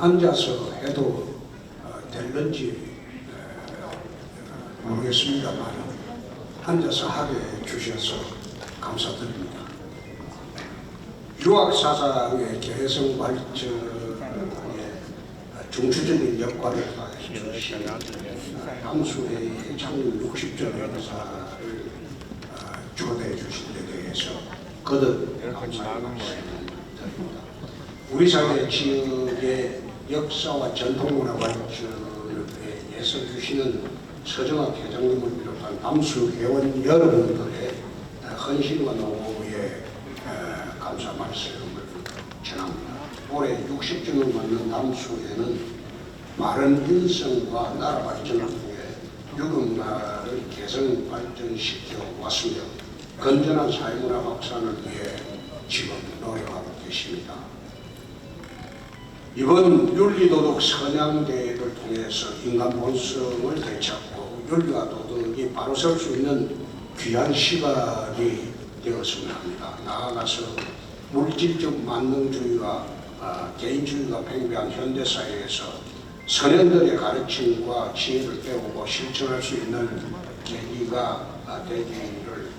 앉아서 해도 될는지 모르겠습니다만 앉아서 하게 해주셔서 감사드립니다. 유학사상의 개성 발전에 중추적인 역할을 해주신 남수회의 창립 60주년 행사를 초대해 주신 데 대해서 거듭 감사의 말씀을 드립니다. 우리 사회 지역의 역사와 전통문화 발전에 애써 주시는 서정학 회장님을 비롯한 남수 회원 여러분들의 헌신과 노고에 감사 말씀을 전합니다. 올해 60주년을 맞는 남수회는 마른 인성과 나라 발전을 위해 유급나라를 개성 발전시켜 왔으며 건전한 사회문화 확산을 위해 지금 노력하고 계십니다. 이번 윤리도덕 선양대회를 통해서 인간 본성을 되찾고 윤리와 도덕이 바로 설 수 있는 귀한 시간이 되었으면 합니다. 나아가서 물질적 만능주의와 개인주의가 팽배한 현대사회에서 선현들의 가르침과 지혜를 배우고 실천할 수 있는 계기가 되기를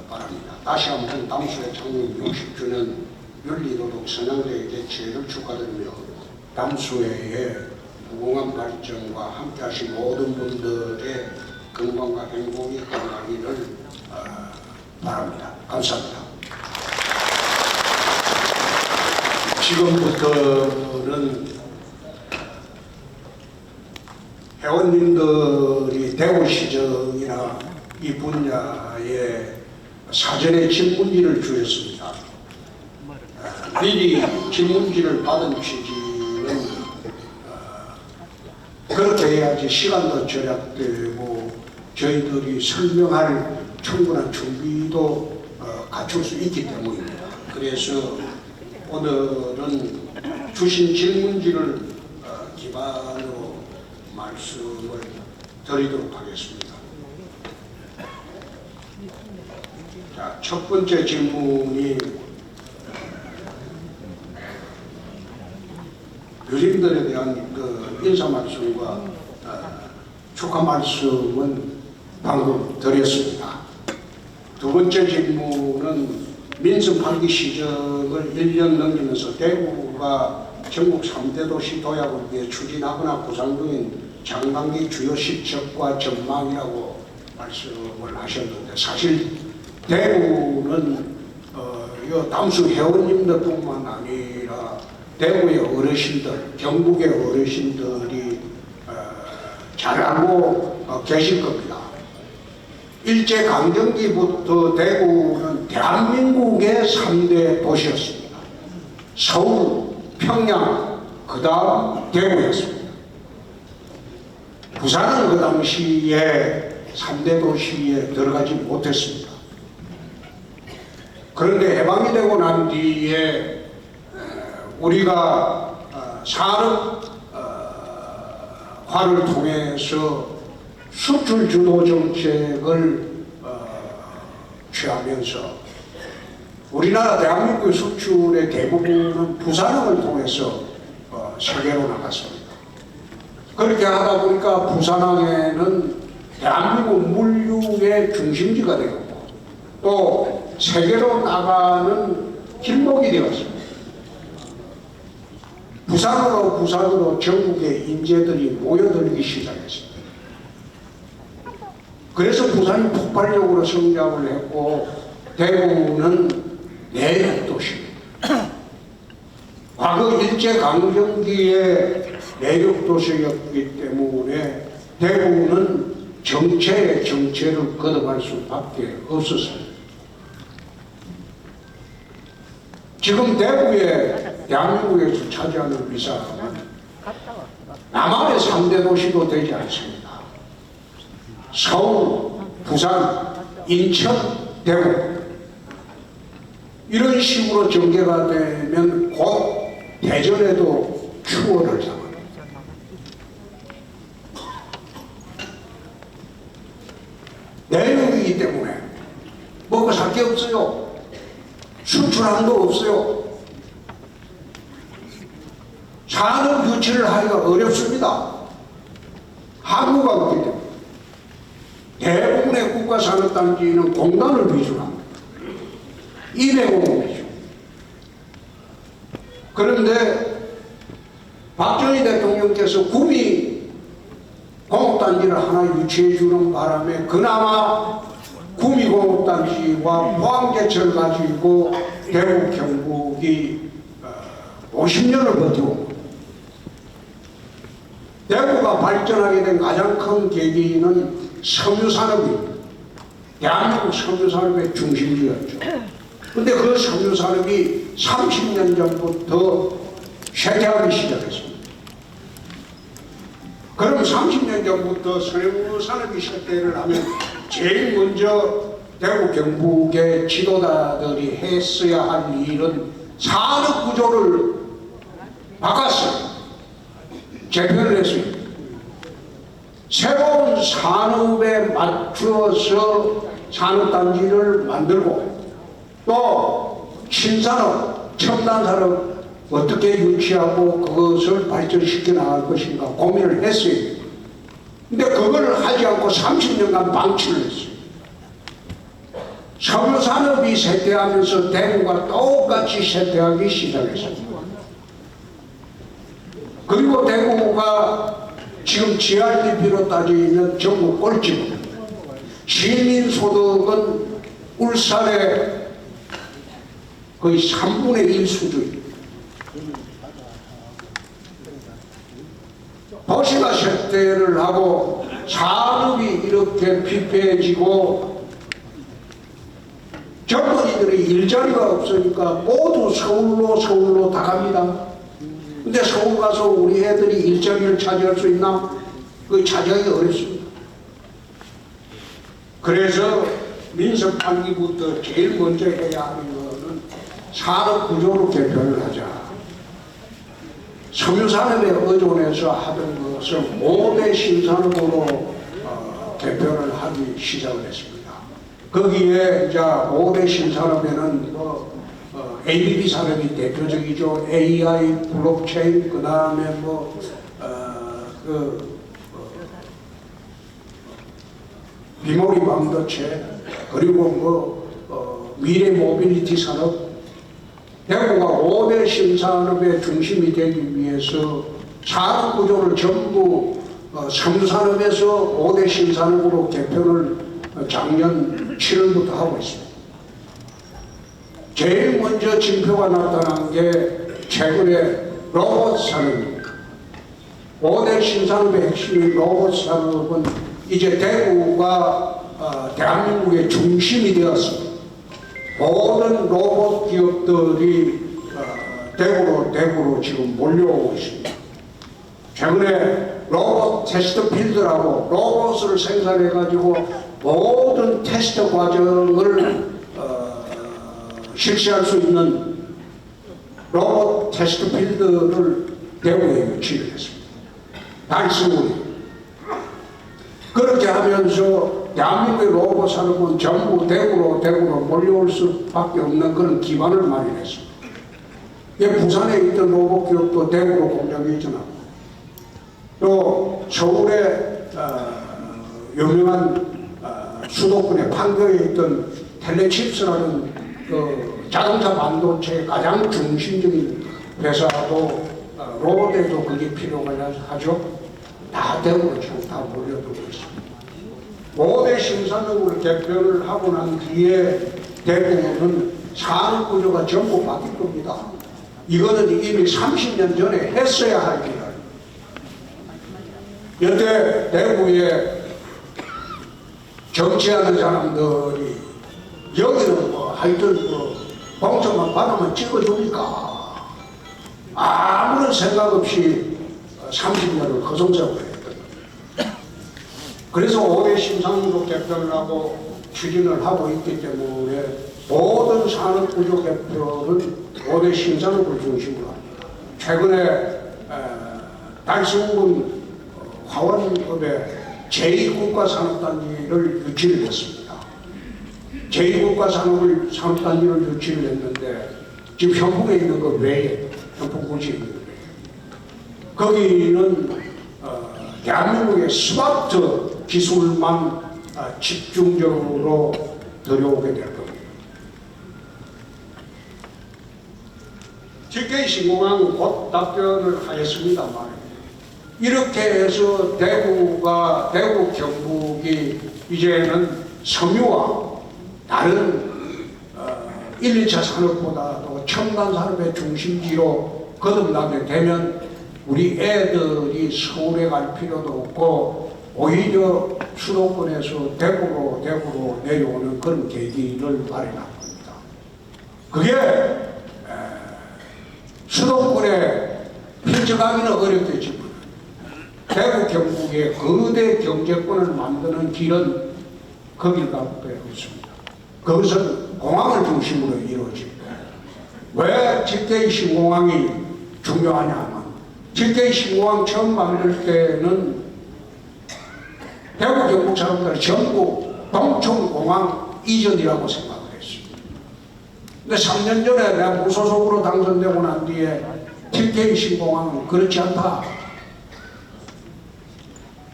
바랍니다. 다시 한번 남수회 창립 60주년 윤리도덕 선양대회 개최를 축하드리며 남수회의 무궁한 발전과 함께하신 모든 분들의 건강과 행복이 가능하기를 바랍니다. 감사합니다. 지금부터는 회원님들이 대우 시정이나 이 분야에 사전에 질문지를 주셨습니다. 미리 질문지를 받은 취지는 그렇게 해야지 시간도 절약되고 저희들이 설명할 충분한 준비도 갖출 수 있기 때문입니다. 그래서 오늘은 주신 질문지를 기반으로 말씀을 드리도록 하겠습니다. 자, 첫 번째 질문이 유림들에 대한 인사 말씀과 축하 말씀은 방금 드렸습니다. 두 번째 질문은 민선 8기 시정을 1년 넘기면서 대구가 전국 3대 도시 도약을 위해 추진하거나 구상 중인 장단기 주요 실적과 전망이라고 말씀을 하셨는데, 사실 대구는 남수 회원님들뿐만 아니라 대구의 어르신들, 경북의 어르신들이 잘 알고 계실 겁니다. 일제강점기부터 대구는 대한민국의 3대 도시였습니다. 서울, 평양, 그 다음 대구였습니다. 부산은 그 당시에 3대 도시에 들어가지 못했습니다. 그런데 해방이 되고 난 뒤에 우리가 산업화를 통해서 수출 주도 정책을 취하면서 우리나라 대한민국의 수출의 대부분은 부산항을 통해서 세계로 나갔습니다. 그렇게 하다 보니까 부산항에는 대한민국 물류의 중심지가 되었고 또 세계로 나가는 길목이 되었습니다. 부산으로 전국의 인재들이 모여들기 시작했습니다. 그래서 부산이 폭발적으로 성장을 했고 대구는 내륙도시입니다. 과거 일제강점기의 내륙도시였기 때문에 대구는 정체의 정체를 거듭할 수밖에 없었습니다. 지금 대구에 대한민국에서 차지하는 위상은 남한의 3대 도시도 되지 않습니다. 서울, 부산, 인천, 대구 이런 식으로 전개가 되면 곧 대전에도 추월을 당합니다. 내륙이기 때문에 먹고 살 게 없어요. 수출항도 없어요. 산업 유치를 하기가 어렵습니다. 항구가 없기 때문에. 대부분의 국가산업단지는 공단을 위주로 합니다. 200억 위주. 그런데 박정희 대통령께서 구미 공업단지를 하나 유치해 주는 바람에 그나마 구미 공업단지와 포항제철 가지고 대구 경북이 50년을 버티고 온 겁니다. 대구가 발전하게 된 가장 큰 계기는 섬유산업입니다. 대한민국 섬유산업의 중심지였죠. 근데 그 섬유산업이 30년 전부터 쇠퇴하기 시작했습니다. 그럼 30년 전부터 섬유산업이 쇠퇴를 하면 제일 먼저 대구 경북의 지도자들이 했어야 할 일은 산업 구조를 바꿨어요. 재편을 했습니다. 새로운 산업에 맞추어서 산업단지를 만들고 또 신산업, 첨단산업 어떻게 유치하고 그것을 발전시켜 나갈 것인가 고민을 했어요. 근데 그걸 하지 않고 30년간 방치를 했어요. 섬유산업이 쇠퇴하면서 대구가 똑같이 쇠퇴하기 시작했습니다. 그리고 대구가 지금 GRDP로 따지면 전국 꼴찌입니다. 시민소득은 울산의 거의 3분의 1 수준입니다. 도시가 쇠퇴를 하고 산업이 이렇게 피폐해지고 젊은이들이 일자리가 없으니까 모두 서울로 다 갑니다. 근데 서울 가서 우리 애들이 일자리를 차지할 수 있나? 그 차지하기 어렵습니다. 그래서 민첩단기부터 제일 먼저 해야 하는 것은 산업 구조로 개편을 하자. 섬유산업에 의존해서 하던 것을 모대 신산업으로 개편을 하기 시작을 했습니다. 거기에 이제 모대 신산업에는 ABB 산업이 대표적이죠. AI, 블록체인, 그 다음에 비모리 반도체, 그리고 미래 모빌리티 산업. 대구가 5대 신산업의 중심이 되기 위해서 산업 구조를 전부 섬유산업에서 5대 신산업으로 개편을 작년 7월부터 하고 있습니다. 제일 먼저 징표가 나타난 게 최근에 로봇 산업입니다. 5대 신산업의 핵심인 로봇 산업은 이제 대구가 대한민국의 중심이 되었습니다. 모든 로봇 기업들이 대구로 지금 몰려오고 있습니다. 최근에 로봇 테스트 필드라고 로봇을 생산해가지고 모든 테스트 과정을 실시할 수 있는 로봇 테스트 필드를 대구에 유치를 했습니다. 단순히 그렇게 하면서 대한민국의 로봇 산업은 전부 대구로 몰려올 수밖에 없는 그런 기반을 마련했습니다. 부산에 있던 로봇 기업도 대구로 공장이 전하고 또 서울에 유명한 수도권의 판교에 있던 텔레칩스라는 그 자동차 반도체의 가장 중심적인 회사도 로봇에도 그게 필요가 하죠. 다 대구로 지금 다 몰려들고 있습니다. 5대 신산업으로 개편을 하고 난 뒤에 대구는 산업 구조가 전부 바뀔 겁니다. 이거는 이미 30년 전에 했어야 할 일이에요. 여태 대구에 정치하는 사람들이 여기는 하여튼 공천만 받으면 찍어주니까 아무런 생각 없이 30년을 거성세우고 했거든요. 그래서 5대 신산업으로 개편을 하고 추진을 하고 있기 때문에 모든 산업구조 개편은 5대 신산업을 중심으로 합니다. 최근에 달성군 화원읍에 제2국가산업단지를 유치를 했습니다. 제2국가산업단지를 유치를 했는데 지금 현풍에 있는 그 외에 현풍군시에 있는 거기는 대한민국의 스마트 기술만 집중적으로 들여오게 될 겁니다. GK 신공항 곧 답변을 하였습니다만, 이렇게 해서 대구 경북이 이제는 섬유와 다른 1, 2차 산업보다도 첨단 산업의 중심지로 거듭나게 되면 우리 애들이 서울에 갈 필요도 없고 오히려 수도권에서 대구로 내려오는 그런 계기를 마련할 겁니다. 그게 수도권에 펼쳐가기는 어렵겠지만 대구 경북의 거대 경제권을 만드는 길은 거길 가밖에 없습니다. 그것은 공항을 중심으로 이루어집니다. 왜 GK 신공항이 중요하냐면, GK 신공항 처음 만들 때는 대구 경북 사람들은 전부 동청공항 이전이라고 생각을 했습니다. 근데 3년 전에 내가 무소속으로 당선되고 난 뒤에 GK 신공항은 그렇지 않다.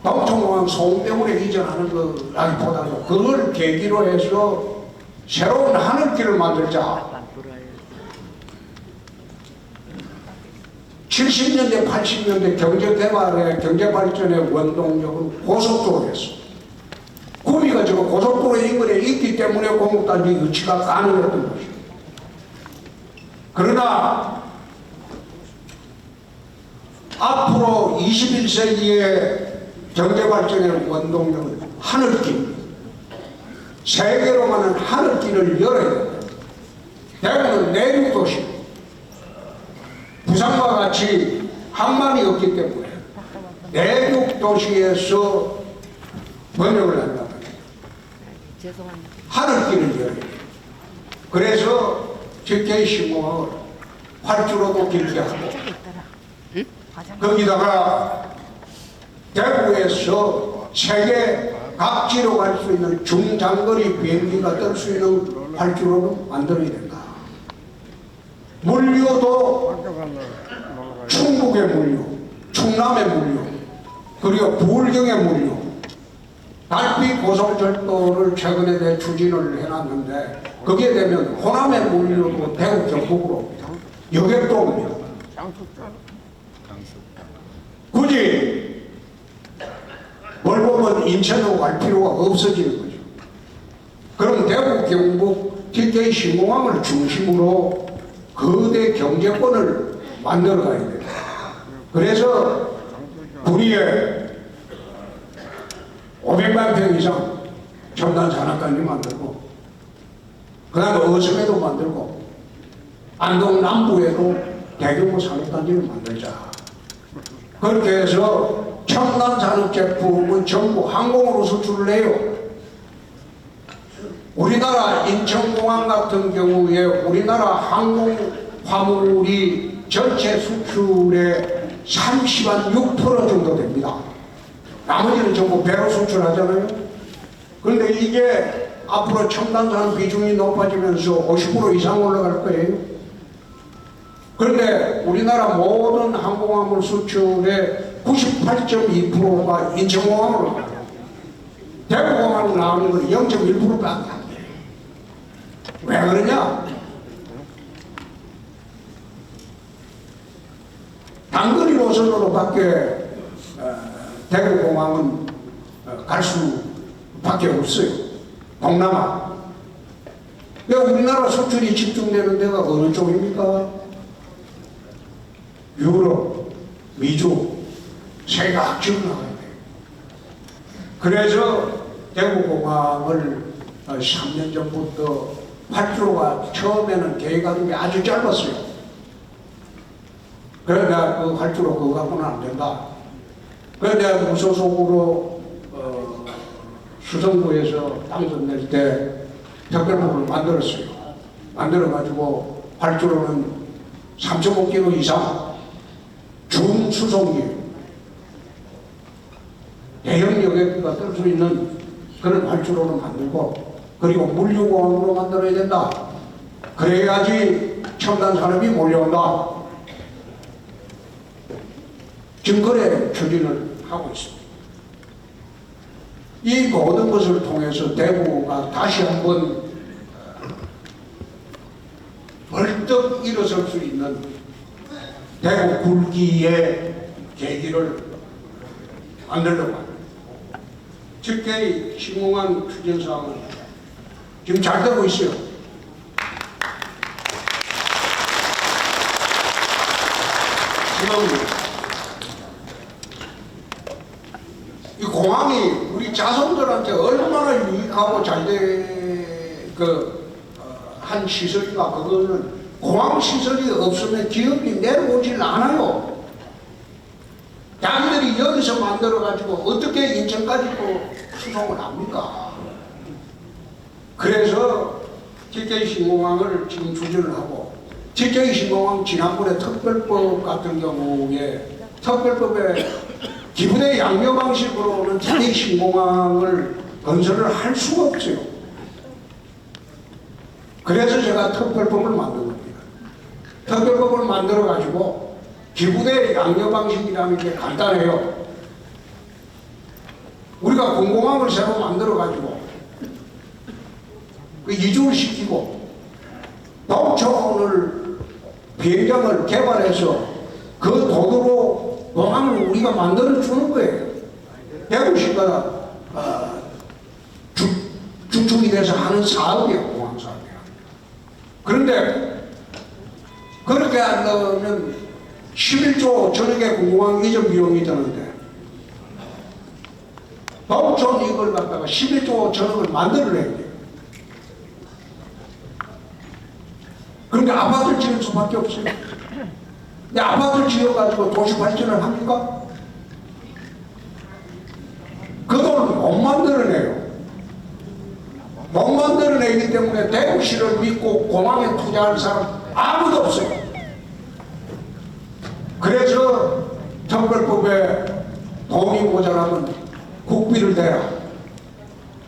동청공항 소음 때문에 이전하는 거라기보다도 그걸 계기로 해서 새로운 하늘길을 만들자. 70년대, 80년대 경제발전의 원동력은 고속도로였어. 구미가 지금 고속도로 인근에 있기 때문에 공급단지 유치가 가능했던 것이죠. 그러나 앞으로 21세기의 경제발전의 원동력은 하늘길, 세계로 가는 하늘길을 열어야 됩니다. 대구는 내륙도시, 부산과 같이 항만이 없기 때문에 내륙도시에서 번역을 한다면 하늘길을 열어야 돼요. 그래서 GK 신공항을 활주로도 길게 하고 거기다가 대구에서 세계 각지로 갈 수 있는 중장거리 비행기가 뜰 수 있는 활주로를 만들어야 된다. 물류도 충북의 물류, 충남의 물류, 그리고 부울경의 물류, 달빛 고속철도를 최근에 내 추진을 해놨는데 거기에 되면 호남의 물류도 대구 경북으로 옵니다. 여객도 옵니다. 굳이 뭘 보면 인천으로 갈 필요가 없어지는 거죠. 그럼 대구 경북 GK 신공항을 중심으로 거대 경제권을 만들어 가야 돼요. 그래서 구리에 500만 평 이상 첨단 산업단지 만들고, 그 다음에 어성에도 만들고, 안동 남부에도 대규모 산업단지를 만들자. 그렇게 해서 첨단 산업 제품은 전부 항공으로 수출을 해요. 우리나라 인천공항 같은 경우에 우리나라 항공 화물이 전체 수출의 36% 정도 됩니다. 나머지는 전부 배로 수출하잖아요. 그런데 이게 앞으로 첨단 산업 비중이 높아지면서 50% 이상 올라갈 거예요. 그런데 우리나라 모든 항공화물 수출의 98.2%가 인천공항으로 나와요. 대구공항으로 나오는 건 0.1%밖에 안 돼요. 왜 그러냐? 단거리 노선으로밖에 대구공항은 갈 수밖에 없어요. 동남아. 우리나라 수출이 집중되는 데가 어느 쪽입니까? 유럽, 미주, 세계 각지로 나가야 돼요. 그래서 대구공항을 3년 전부터 활주로가 처음에는 계획하는 게 아주 짧았어요. 그래서 내가 그 활주로 그거 갖고는 안 된다. 그래서 내가 무소속으로 수성구에서 당선될 때 특별법을 만들었어요. 만들어가지고 활주로는 3.5km 이상 중수송기 대형 여객기가 뜰 수 있는 그런 활주로를 만들고, 그리고 물류공항으로 만들어야 된다. 그래야지 첨단 산업이 몰려온다. 지금 그래 추진을 하고 있습니다. 이 모든 것을 통해서 대구가 다시 한번 벌떡 일어설 수 있는 대구 굴기의 계기를 만들려고 합니다. 특히 신공항 추진사항은 지금 잘 되고 있어요. 지금 이 공항이 우리 자손들한테 얼마나 유익하고 한 시설인가, 그거는 공항 시설이 없으면 기업이 내려오질 않아요. 자기들이 여기서 만들어가지고 어떻게 인천까지 또 수송을 합니까? 그래서 TK 신공항을 지금 추진을 하고, TK 신공항 지난번에 특별법 같은 경우에 특별법에 기부대 양료 방식으로는 TK 신공항을 건설을 할 수가 없어요. 그래서 제가 특별법을 만든 겁니다. 특별법을 만들어 가지고 기부대 양료 방식이라는 게 간단해요. 우리가 공공항을 새로 만들어 가지고 이주를 시키고 동천을 비행장을 개발해서 그 돈으로 공항을 우리가 만들어 주는 거예요. 대구시가 주축이 돼서 하는 사업이에요. 공항 사업이야. 그런데 그렇게 하려면 11조 전역의 공공항 이전 비용이 드는데 동천 이걸 갖다가 11조 전역을 만들어내야 돼요. 그러니까 아파트를 지을 수밖에 없어요. 근데 아파트를 지어가지고 도시 발전을 합니까? 그 돈을 못 만들어내요. 못 만들어내기 때문에 대구시를 믿고 공항에 투자할 사람 아무도 없어요. 그래서 특별법에 돈이 모자라면 국비를 대라.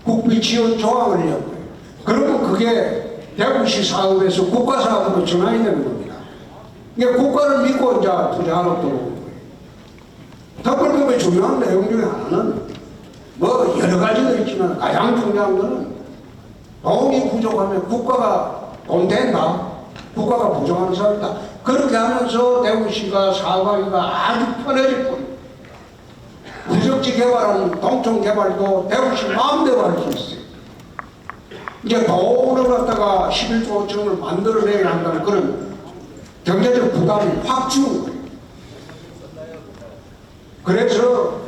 국비 지원 조항을 냈고요. 그러면 그게 대구시 사업에서 국가 사업으로 전환이 되는 겁니다. 이게 국가를 믿고 이제 투자하러 들어오는 거예요. 특별법의 중요한 내용 중에 하나는 뭐 여러 가지가 있지만 가장 중요한 거는 돈이 부족하면 국가가 돈 된다. 국가가 부족하는 사업이다. 그렇게 하면서 대구시가 사업하기가 아주 편해질 겁니다. 무적지 개발하는 동촌 개발도 대구시 마음대로 할 수 있어요. 이제 돈을 갖다가 11조 원을 만들어내야 한다는 그런 경제적 부담이 확 주는 거예요. 그래서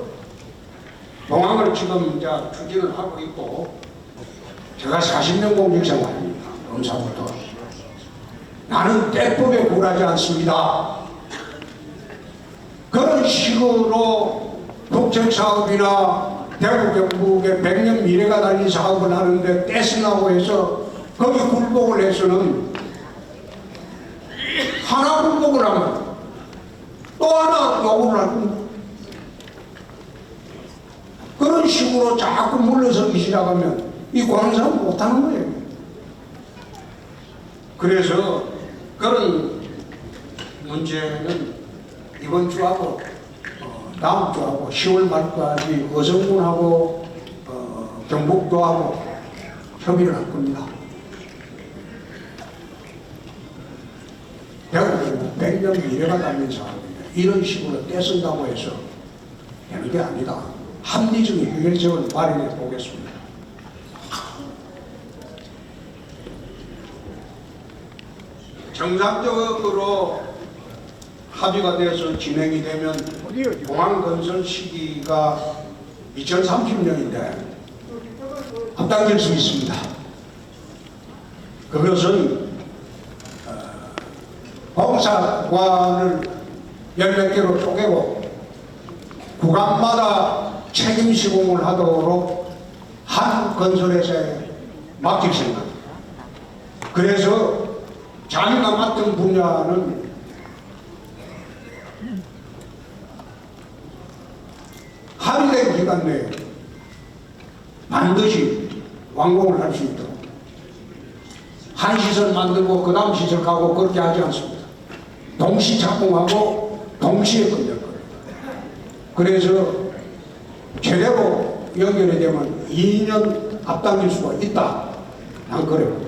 공항을 지금 이제 추진을 하고 있고, 제가 40년 공직 생활입니다. 검사부터. 나는 때법에 굴하지 않습니다. 그런 식으로 국책사업이나 대구 경북의 100년 미래가 달린 사업을 하는데 떼쓰나고 해서 거기 굴복을 해서는 하나 굴복을 하면 또 하나 요구를 할 겁니다. 그런 식으로 자꾸 물러서기 시작하면 이 공항사업 못하는 거예요. 그래서 그런 문제는 이번 주하고 다음 주하고 10월 말까지 어성군하고 경북도하고 협의를 할 겁니다. 대구는 100년 미래가 달린 사업입니다. 이런 식으로 떼쓴다고 해서 되는 게 아니다. 합리적인 해결책을 마련해 보겠습니다. 정상적으로 합의가 돼서 진행이 되면 공항 건설 시기가 2030년인데 앞당길 수 있습니다. 그것은 공사관을 10몇 개로 쪼개고 구간마다 책임 시공을 하도록 한 건설회사에 맡길 생각입니다. 그래서 자기가 맡은 분야는 합의된 기간 내에 반드시 완공을 할 수 있도록 한 시설 만들고 그 다음 시설 가고 그렇게 하지 않습니다. 동시 착공하고 동시에 끝낼 거예요. 그래서 제대로 연결이 되면 2년 앞당길 수가 있다. 난 그래요.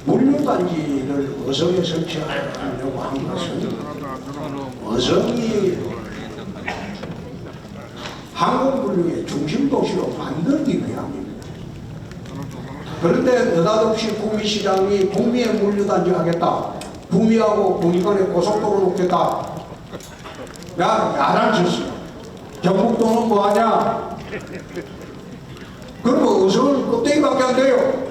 물류단지를 어성에 설치하려고 한 것은 어성이 항공물류의 중심도시로 만들기 위함입니다. 그런데 느닷없이 구미시장이 구미에 물류단지 하겠다. 구미하고 군의관에 고속도로 놓겠다. 야단 쳤어요. 경북도는 뭐하냐? 그러면 어성은 껍데기밖에 안 돼요.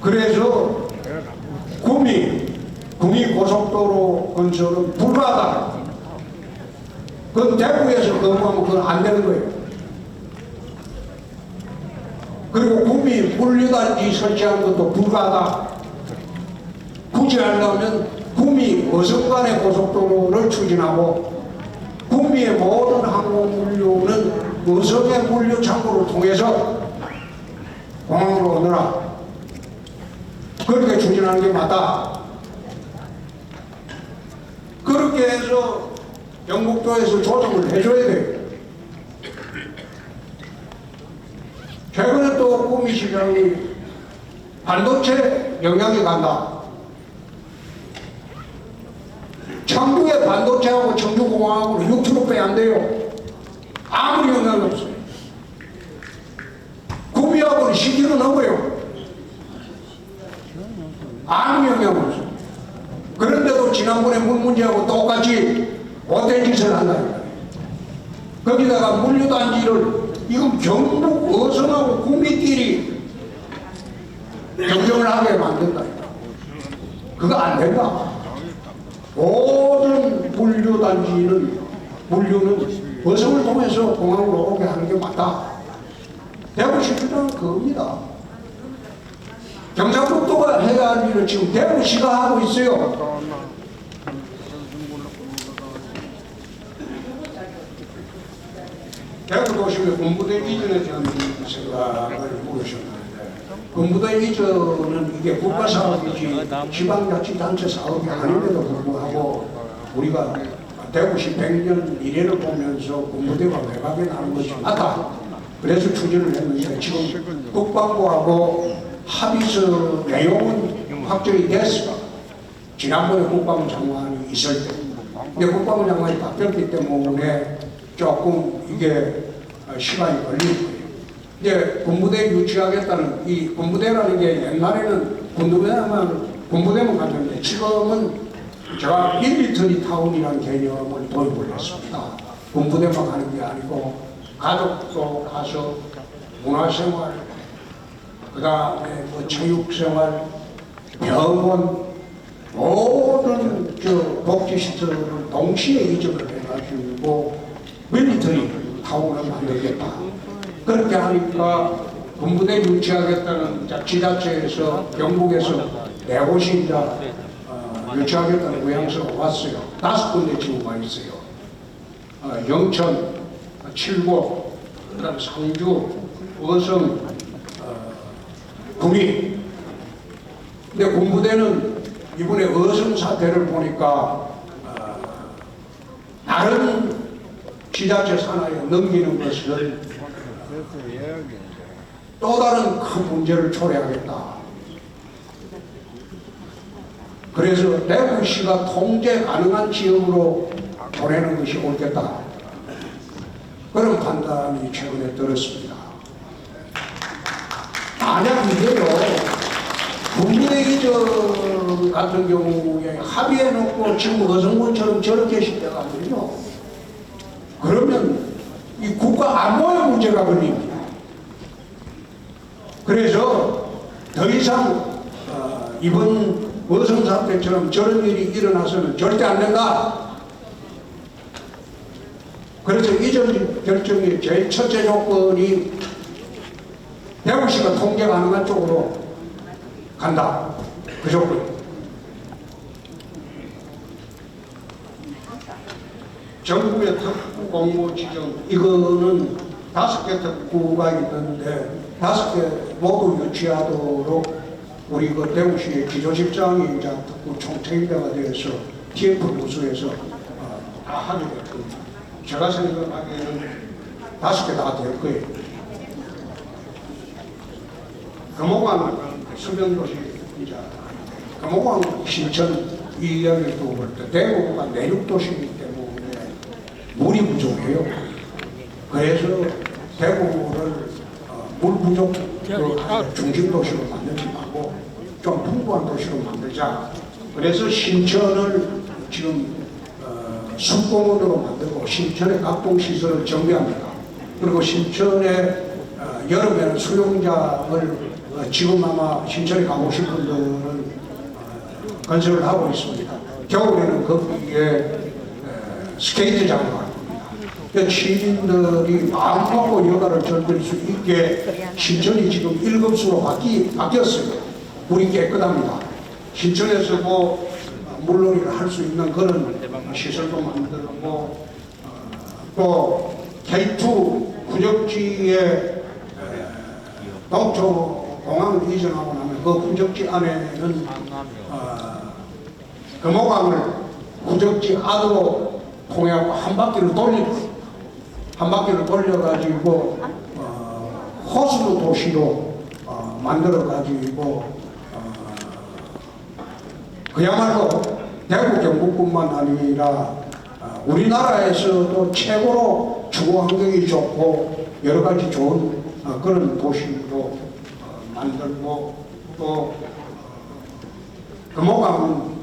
그래서 구미 고속도로 건설은 불가하다. 그건 대구에서 근무하면 그건 안 되는 거예요. 그리고 구미 물류단지 설치하는 것도 불가하다. 굳이 하려면 구미 어성 간의 고속도로를 추진하고 구미의 모든 항공물류는 어성의 물류 창구를 통해서 공항으로 오너라. 그렇게 추진하는 게 맞다. 그렇게 해서 경북도에서 조정을 해줘야 돼요. 최근에 또 구미시장이 반도체 영향이 간다. 청주의 반도체하고 청주공항하고 6km밖에 안 돼요. 아무리 영향이 없어요. 구미하고는 10km 넘어요. 아무 영향 없어요. 그런데도 지난번에 물 문제하고 똑같이 못된 짓을 한다. 거기다가 물류단지를 이건 경북 어성하고 구미끼리 경쟁을 하게 만든다. 그거 안 된다. 모든 물류는 어성을 통해서 공항으로 오게 하는 게 맞다. 대구시주장은 그겁니다. 경상북도가 해야 할 일을 지금 대구시가 하고 있어요. 대구도심의 군부대 이전에 대한 생각을 물으셨는데, 군부대 이전은 이게 국가사업이지 지방자치단체 사업이 아닌데도 불구하고 우리가 대구시 100년 이래를 보면서 군부대가 외곽에 나는 것이 맞다. 그래서 추진을 했는데 지금 국방부하고 합의서 내용은 확정이 됐어. 지난번에 국방부 장관이 있을 때. 근데 국방부 장관이 바뀌었기 때문에 조금 이게 시간이 걸릴 거예요. 이제 군부대 유치하겠다는 이 군부대라는 게 옛날에는 군부대만 갔는데 지금은 제가 밀리터리 타운이라는 개념을 도입을 했습니다. 군부대만 가는 게 아니고 가족도 가서 문화생활, 그 다음에 뭐 체육생활, 병원, 모든 복지시설을 동시에 이전을 해가지고 밀리터리 타운을 만들겠다. 그렇게 하니까 군부대 유치하겠다는 지자체에서 경북에서 4곳이 이제 유치하겠다는 모양새가 왔어요. 5군데 지금 와 있어요. 영천, 칠곡, 그다음 상주, 어성, 구미. 근데 군부대는 이번에 어성 사태를 보니까 다른 지자체 산하에 넘기는 것은 또 다른 큰 문제를 초래하겠다. 그래서 대구시가 통제 가능한 지역으로 보내는 것이 옳겠다. 그런 판단이 최근에 들었습니다. 만약 이게요, 군부대 이전 같은 경우에 합의해놓고 지금 어성군처럼 저렇게 시켜가거든요. 그러면 이 국가 안보의 문제가 걸립니다. 그래서 더 이상 이번 어성 사태처럼 저런 일이 일어나서는 절대 안 된다. 그래서 이전 결정의 제일 첫째 조건이 대구시가 통제 가능한 쪽으로 간다. 그 조건. 정부의 특구 공모 지정, 이거는 5개 특구가 있는데 5개 모두 유치하도록 우리 그 대구시의 기조실장이 이제 특구 총책임자가 되어서 TF 부서에서 다 하게 됐습니다. 제가 생각하기에는 5개 다 될 거예요. 금호강 수변도시 이제 금호강 신천 이 이야기를 두고 볼 때 대구가 내륙도시이기 때문에 물이 부족해요. 그래서 대구를 물 부족 중심 도시로 만들지 말고 좀 풍부한 도시로 만들자. 그래서 신천을 지금 숲공원으로 만들고 신천의 각동시설을 정비합니다. 그리고 신천에 여름에는 수영장을 지금 아마 신천에 가고 싶은 분들은 건설을 하고 있습니다. 겨울에는 거기에 스케이트장을 갈 겁니다. 시민들이 마음 먹고 여가를 즐길 수 있게 신천이 지금 1급수로 바뀌었어요. 물이 깨끗합니다. 신천에서도 물놀이를 할 수 있는 그런 시설도 만들고 또 K2 구적지에 동초 공항을 이전하고 나면 그 구적지 안에는 금호강을 구적지 안으로 통해하고 한 바퀴를 돌려가지고 호수 도시로 만들어가지고 그야말로 대구 경북뿐만 아니라 우리나라에서도 최고로 주거 환경이 좋고 여러 가지 좋은 그런 도시로 만들고 또 금호강은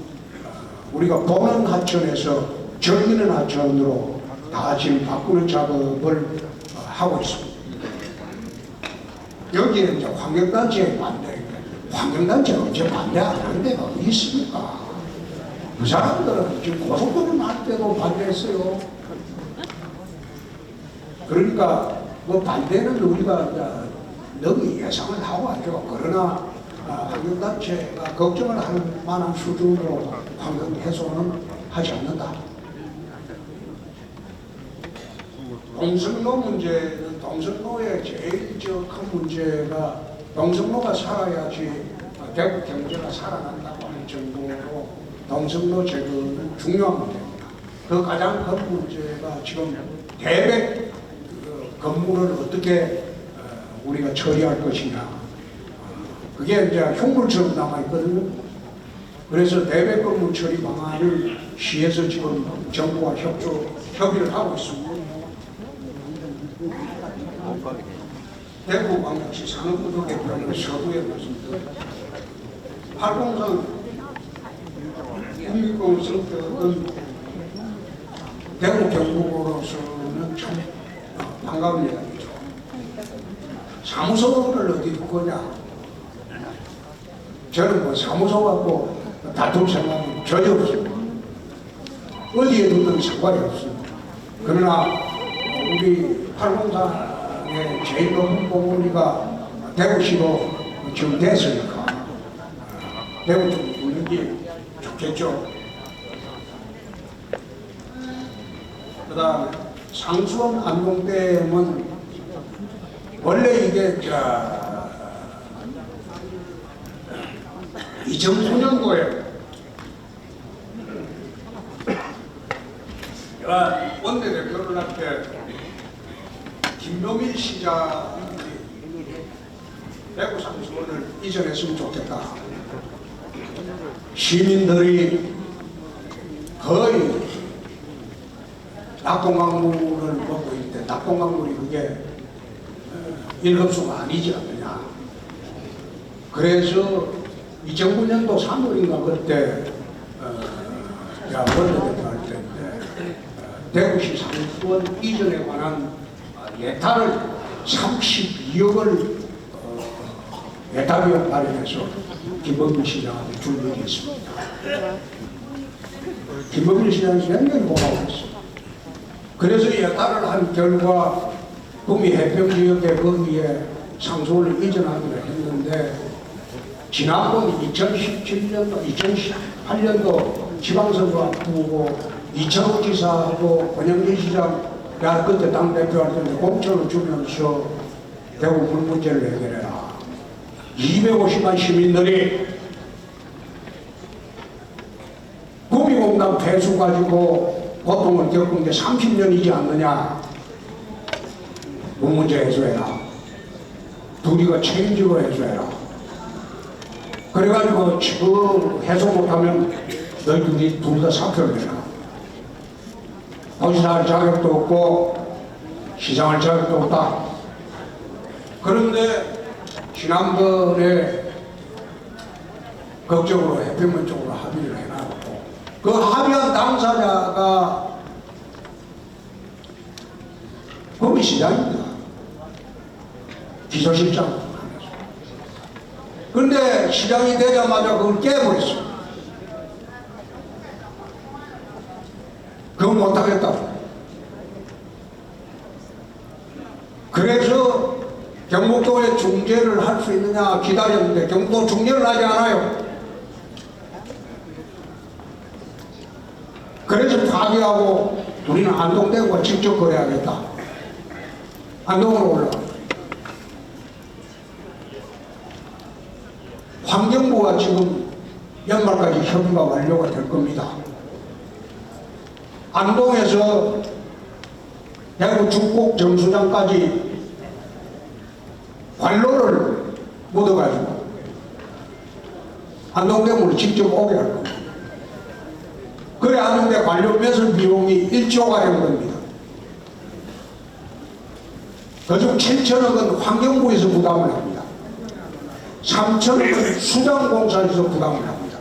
우리가 보는 하천에서 즐기는 하천으로 다 지금 바꾸는 작업을 하고 있습니다. 여기에 이제 환경단체의 반대, 환경단체가 언제 반대 안 하는 데가 어디 있습니까? 그 사람들은 지금 고속도로 날 때도 반대했어요. 그러니까 뭐 반대는 우리가 너무 예상을 하고 하죠. 그러나 환경단체가 걱정을 할 만한 수준으로 환경 훼손은 하지 않는다. 동성로 문제는 동성로의 제일 큰 문제가 동성로가 살아야지 대구 경제가 살아난다고 하는 정도로 동성로 제거는 중요한 문제입니다. 그 가장 큰 문제가 지금 대백 건물을 어떻게 우리가 처리할 것이냐. 그게 이제 흉물처럼 남아있거든요. 그래서 대백 건물 처리 방안을 시에서 지금 정부와 협의를 하고 있습니다. 대구광역시 산업구조개발의 서부에 말씀드립니다. 803 국립공원센터는 대구 경북으로서는 참 반가운 이야기죠. 사무소를 어디 둘 거냐? 저는 뭐 사무소 갖고 다툴 생각은 전혀 없습니다. 어디에 두든 상관이 없습니다. 그러나 우리 803의 제일 높은 공원이가 대구시로 지금 됐으니까 대구 좀 두는 게 좋겠죠. 그 다음에 상수원 안동댐은 원래 이게 2009년도에 제가 원내대표를 할 때 김병일 시장이 대구 상수원을 이전했으면 좋겠다. 시민들이 거의 낙동강물을 먹고 있는데 낙동강물이 그게 1급수가 아니지 않느냐. 그래서 2009년도 3월인가 그때 원내대표 할 때인데 대구시 상수원 이전에 관한 예타를 32억을 예타비용 마련해서 김범길 시장한테 줄 일이 있습니다. 김범길 시장이 굉장히 고마웠어요. 그래서 예타를 한 결과 북미 해평지역에 거기에 상수원을 이전하기로 했는데 지난번 2017년도, 2018년도 지방선거 앞두고 이창호 지사하고 권영기 시장, 내가 그때 당대표할 때인데 공천을 주면서 대구 물 문제를 해결해라. 250만 시민들이 구미공단 폐수 가지고 고통을 겪은 게 30년이지 않느냐. 물 문제 해소해라. 둘이가 책임지고 해소해라. 그래가지고 그 해소 못하면 너희 둘 다 사표를 내라. 도시할 자격도 없고 시장할 자격도 없다. 그런데 지난번에 극적으로 해평면 쪽으로 합의를 해놨고 그 합의한 당사자가 구미시장입니다. 기조실장. 그런데 시장이 되자마자 그걸 깨버렸어요. 그건 못하겠다. 그래서 경북도에 중재를 할 수 있느냐 기다렸는데 경북도 중재를 하지 않아요. 그래서 파기하고 우리는 안동대구가 직접 거래하겠다. 안동으로 올라가. 환경부가 지금 연말까지 협의가 완료가 될 겁니다. 안동에서 대구 축곡 정수장까지 관로를 묻어가지고 안동대구를 직접 오게 할 겁니다. 그래 하는데 관료 매설 비용이 1조가량 됩니다. 그중 7천억은 환경부에서 부담을 합니다. 3천억은 수장공사에서 부담을 합니다.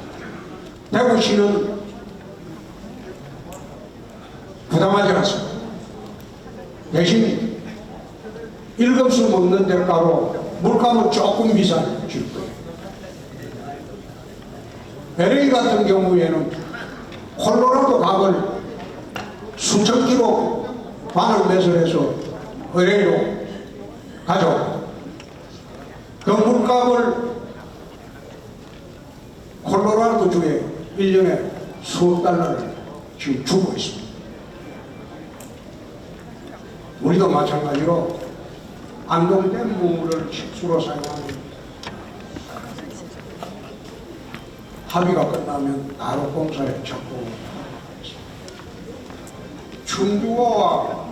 대구시는 부담하지 않습니다. 대신 1급수 먹는 대가로 물값은 조금 비싼 줄 거예요. LA 같은 경우에는 콜로라도 각을 수천 킬로 반을 매설해서 LA로 가져옵니다. 그 물값을 콜로라도 주에 1년에 수억 달러를 지금 주고 있습니다. 우리도 마찬가지로 안동댐 물을 식수로 사용하는 합의가 끝나면 나로 공사에 착공을 충주호와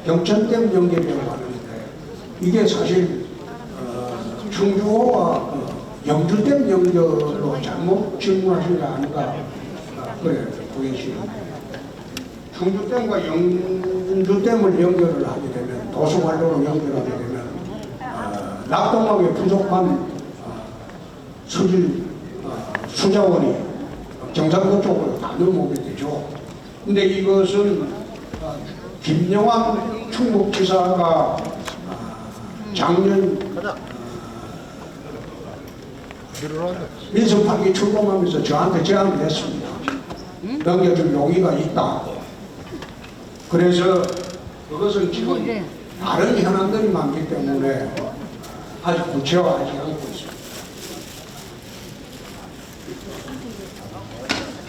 경천댐 연결이라고 하는데 이게 사실 충주호와 영주댐 연결로 잘못 질문하신 게 아닌가 그래 보이시는데 충주댐과 영주댐을 연결을 하게 되면 도수관로로 연결하게 되면 낙동강에 부족한 수자원이 경상도 쪽으로 다 넘어오게 되죠. 근데 이것은 김영환 충북지사가 작년 민선판기 출범하면서 저한테 제안을 했습니다. 넘겨줄 용의가 있다. 그래서 그것은 지금 다른 현안들이 많기 때문에 아직 구체화하지 않고 있습니다.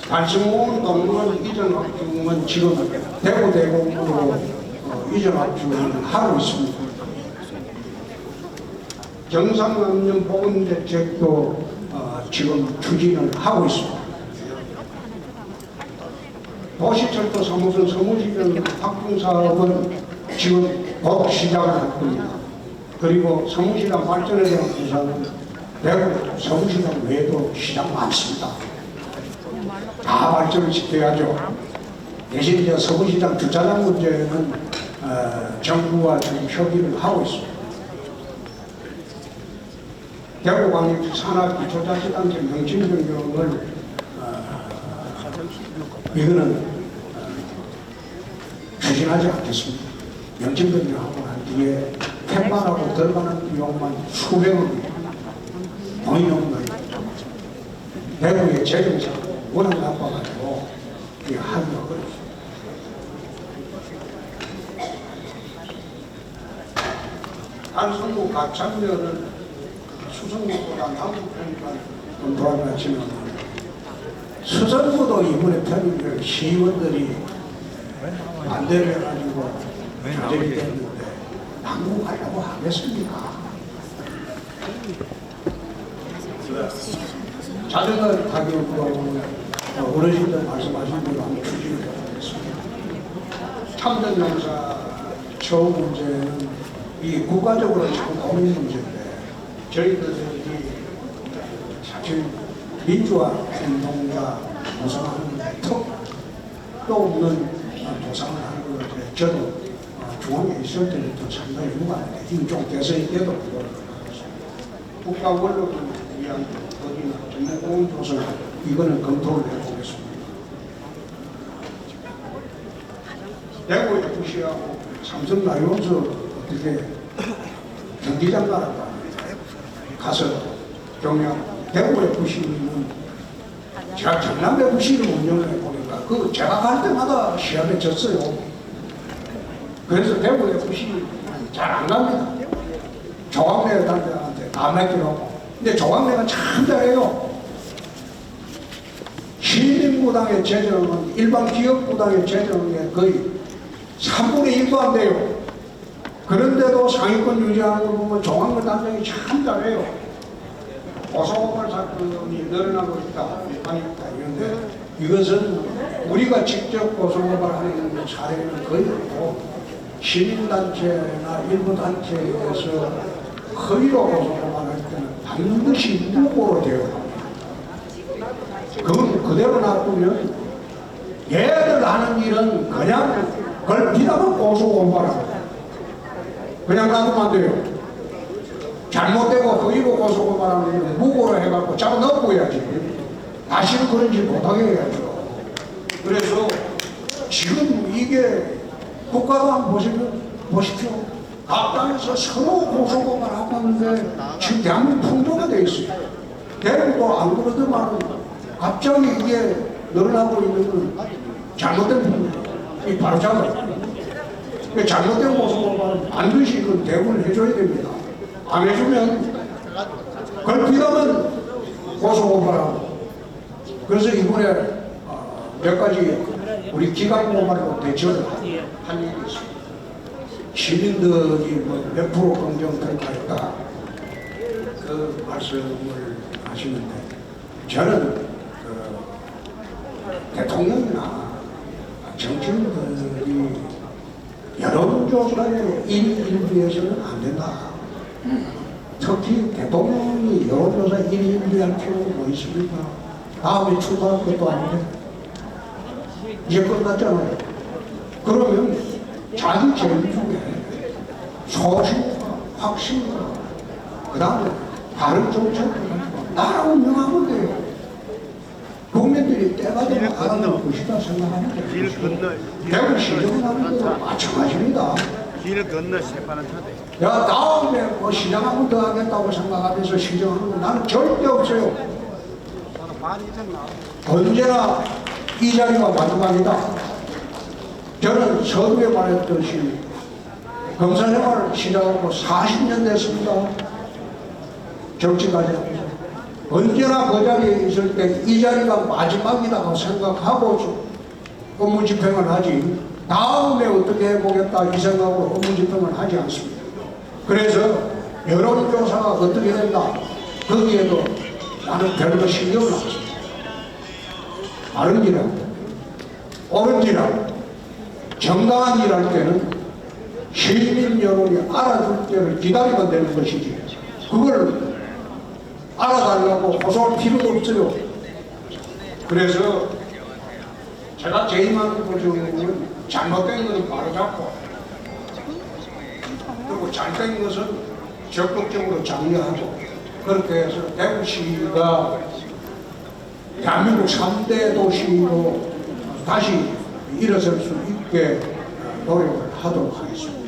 달성원 동물원 이전 확충은 지금 대구 대공으로 이전 확충을 하고 있습니다. 경상남녀 보건대책도 지금 추진을 하고 있습니다. 도시철도 사무소 서무시장 확충 사업은 지금 곧 시작을 할 겁니다. 그리고 서무시장 발전에 대한 부상은 대구 서무시장 외에도 시장 많습니다. 다 발전을 시켜야죠. 대신 이제 서무시장 주차장 문제는 정부와 지금 협의를 하고 있습니다. 대구광역시 산하기초자치단체 명칭 변경을 이거는 추진하지 않겠습니다. 명칭 변경하고 난 뒤에 캔반하고 들어가는 비용만 수백억입니다. 돈이 없는 거예요. 대구의 재정상 워낙 나빠가지고 이게 하기가 어렵습니다. 단순구 가창면은 수성구보다 남북편이가 좀 돌아갔지만 수성구도 이번에 편입을 시의원들이 반대를 해가지고 조정이 됐는데 남북 하려고 하겠습니까? 자전거 타격으로 어르신들 말씀하신 대로 한번 추진을 해보겠습니다. 참전용사 처우 문제는 이 국가적으로 참 고민 문제인데 저희들이 사실 민주화 운동가 구성하는 턱도 없는 도상을 하는 것 같아요. 저도 중앙에 있을 때부터 상당히 유감인데 인종 대선이 때도 불구하고 국가 원력을 위한 어디나 정말 온 도서 이거는 검토를 해보겠습니다. 대구 FC하고 삼성 라이온즈 어떻게 경기장가라고 가서 경영 대구 FC는 제가 경남 FC를 운영을 해보니까 그 제가 갈 때마다 시합에 졌어요. 그래서 대구 FC 잘 안 갑니다. 조광래 단장한테 다 맡기라고. 근데 조광래가 참 잘해요. 시민구당의 재정은 일반 기업구당의 재정에 거의 3분의 1도 안 돼요. 그런데도 상위권 유지하는 걸 보면 조광래 단장이 참 잘해요. 고소고발 사건이 늘어나고 있다, 비판이 있다, 이런데 이것은 우리가 직접 고소고발하는 사례는 거의 없고 시민단체나 일부 단체에서 허위로 고소고발할 때는 반드시 무고로 되어 그건 그대로 놔두면 얘들 하는 일은 그냥 그걸 비담은 고소고발하고 그냥 놔두면 안 돼요. 잘못되고 허위로 고소고발하는 일은 무고로 해갖고 잡아넣고 해야지. 다시는 그런 짓 못하게 해야죠. 그래서 지금 이게 국가도 한번 보십시오. 각 당에서 서로 고소고발하고 하는데 지금 대한민국 풍조가 되어 있어요. 대구도 안 그러더만 갑자기 이게 늘어나고 있는 건 잘못된 풍조. 바로 잡아요. 잘못된 고소고발은 반드시 그 대우를 해줘야 됩니다. 안 해주면 그걸 비하면 고소고발하고. 그래서 이번에 몇 가지 우리 기강고발로 대처를 한 일이 있습니다. 시민들이 몇 프로 긍정될까 했다 그 말씀을 하시는데 저는 대통령이나 정치인들이 여론조사에 일비해서는 안 된다. 특히 대통령이 여론조사 일비할 필요가 뭐 있습니까? 다음에 출마할 것도 아닌데 이제 끝났잖아요. 그러면 자기 재미 중에 소신과 확신과 그 다음에 다른 정책을 나라 운영하면 돼요. 국민들이 때가 되면 알아볼 것이다 생각하면 돼요. 대구 시정하는 것도 마찬가지입니다. 길을 건너 새파란 차대. 야, 다음에 뭐 시장 한 번 더 하겠다고 생각하면서 시정하는 거 나는 절대 없어요. 언제나 이 자리가 마지막이다. 저는 서두에 말했듯이 검사생활을 시작하고 40년 됐습니다. 정치까지 하면서. 언제나 그 자리에 있을 때 이 자리가 마지막이라고 생각하고 업무 집행을 하지 다음에 어떻게 해보겠다 이 생각으로 업무 집행을 하지 않습니다. 그래서 여론조사가 어떻게 된다 거기에도 나는 별로 신경을 안 씁니다. 바른 일하고 옳은 일하고 정당한 일할 때는 시민 여론이 알아줄 때를 기다리면 되는 것이지 그걸 알아달라고 호소할 필요도 없어요. 그래서 제가 제임하는 것은 잘못된 것은 바로잡고 그리고 잘된 것은 적극적으로 장려하고 그렇게 해서 대구시가 대한민국 3대 도시로 다시 일어설 수 있게 노력을 하도록 하겠습니다.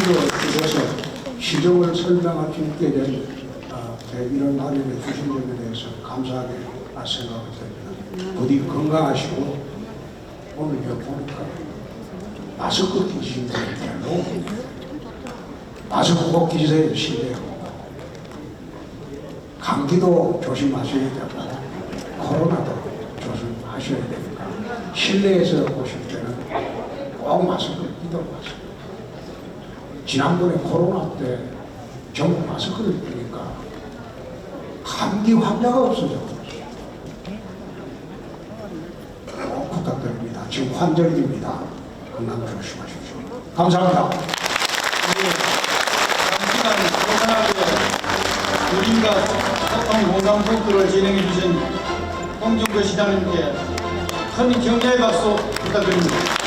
오늘 주셔서 시정을 설명할 수 있게 된 이런 마련해 주신 점에 대해서 감사하게 생각을 드립니다. 부디 건강하시고 오늘 보니까 마스크 끼시면 되고 마스크 꼭 끼세요. 실내로. 감기도 조심하셔야 되고 코로나도 조심하셔야 되니까 실내에서 보실 때는 꼭 마스크를 끼도록 하세요. 지난번에 코로나 때 전부 마스크를 끼니까 감기 환자가 없어졌어요. 꼭 부탁드립니다. 지금 환절기입니다. 건강 조심하십시오. 감사합니다. 장시간 소상하게 국민과 소통 공감 토크를 진행해 주신 홍준표 시장님께 큰 격려의 박수 부탁드립니다.